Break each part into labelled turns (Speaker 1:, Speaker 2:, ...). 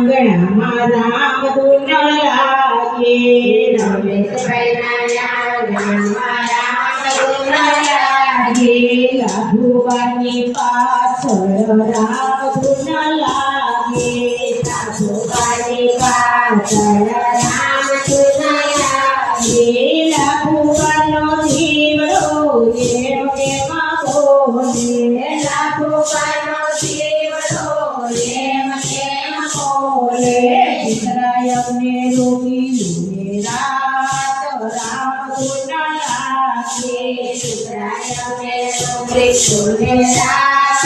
Speaker 1: આંગણામાં રામ ધૂન લાગે
Speaker 2: રમેશભાઈના આંગણામાં રામ ધૂન લાગે
Speaker 1: લાભુબાની પાછળ રામ ધૂન લાગે
Speaker 2: લાભુબાની પાછળ રામ ધૂન લાગે
Speaker 1: લાભુબાનો જીવડો એમ કેમાં બોલે
Speaker 2: લાભુબાનો જીવડો એમ કેમ બોલે
Speaker 1: ઇસરાયલને રોકી રાત રામ ધૂન લાગે
Speaker 2: ઇસરાયલને રોકી રાત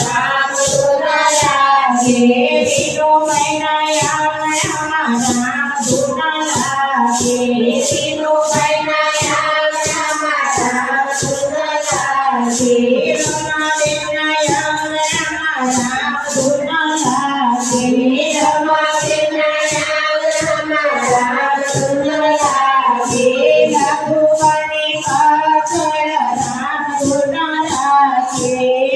Speaker 2: રામ ધૂન લાગે
Speaker 1: બીજો મહિના આંગણામાં રામ ધૂન લાગે
Speaker 2: બીજો મહિના આંગણામાં રામ ધૂન લાગે
Speaker 1: રમાદેવના આંગણામાં રામ ધૂન લાગે
Speaker 2: રમાદેવના આંગણામાં રામ ધૂન લાગે
Speaker 1: લાભુબાની પાછળ રામ ધૂન લાગે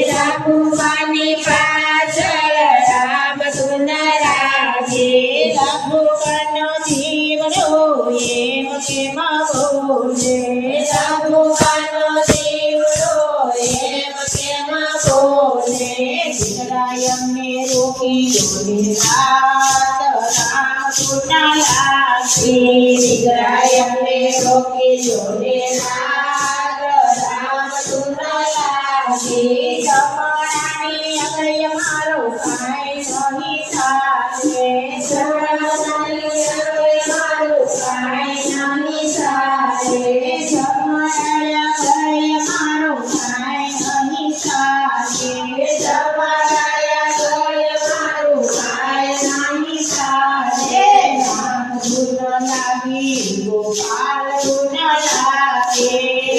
Speaker 2: લાભુબાની પાછળ રામ ધૂન લાગે
Speaker 1: લાભુબાનો જીવડો એમ કેમાં બોલે
Speaker 2: લાભુબાનો જીવડો એમ કેમ બોલે
Speaker 1: ઇસરાયલને રોકી રાત રામ ધૂન લાગે
Speaker 2: ઇસરાયલને રોકી જોડે રાત રામ ધૂન લાગે
Speaker 1: જમણાની અગળે મારો કાંઈ નહીં થાય
Speaker 2: જમણાની અગળે મારું કાંઈ નહીં થાય
Speaker 1: જમણાની અગળે મારો કાંઈ નહીં થાય
Speaker 2: જમાયા ગળે મારું કાંઈ નહીં થાય
Speaker 1: રામ ધૂન લાગી ગોપાલ ધૂન લાગે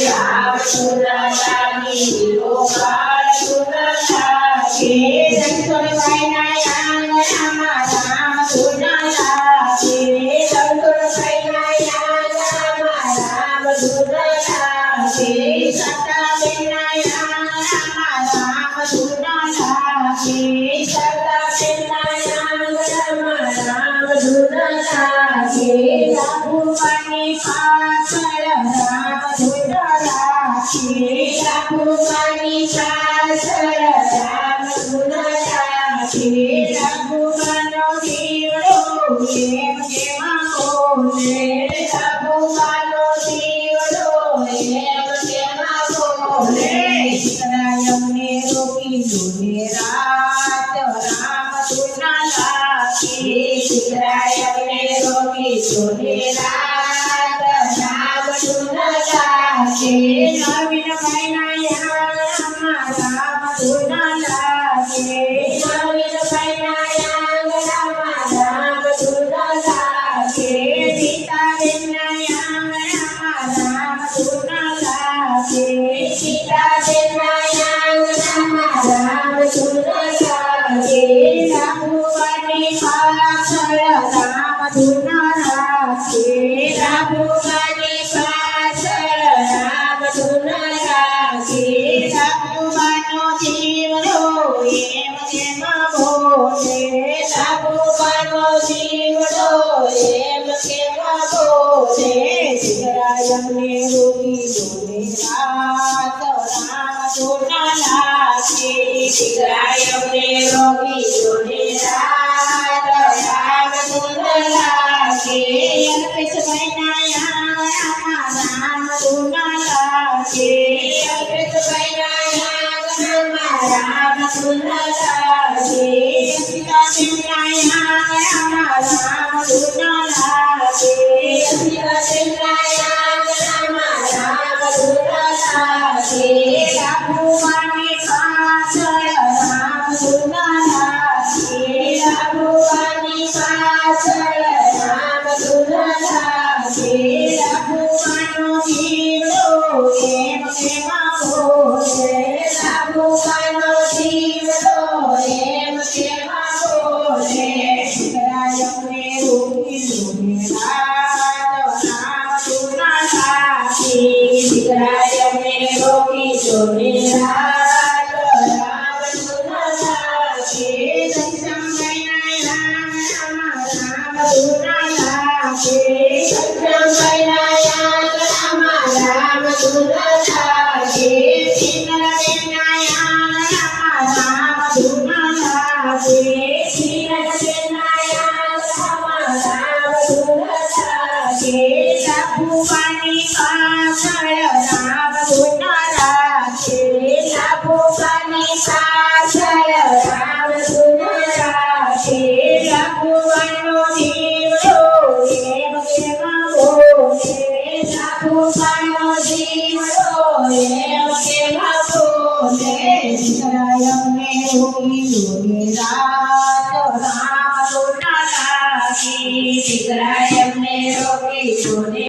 Speaker 2: રામ ધૂન લાગી ગોપાલ ધૂન લાગે
Speaker 1: શંકરભાઈના આંગણામાં રામ ધૂન લાગે
Speaker 2: શંકરભાઈના આંગણામાં રામ ધૂન લાગે
Speaker 1: સતાબેનના આંગણામાં રામ ધૂન લાગે
Speaker 2: સતાબેનના આંગણામાં રામ ધૂન લાગે
Speaker 1: લાભુબાની પાછળ રામ ધૂન લાગે
Speaker 2: લાભુબાની પાછળ રામ ધૂન લાગે
Speaker 1: લાભુબાનો જીવડો એમ કેમાં બોલે
Speaker 2: લાભુબાનો જીવડો એમ કેમ બોલે
Speaker 1: ઇસરાયલને રોકી જોડે રાત રામ ધૂન લાગે
Speaker 2: ઇસરાયલને રોકી જોડે રાત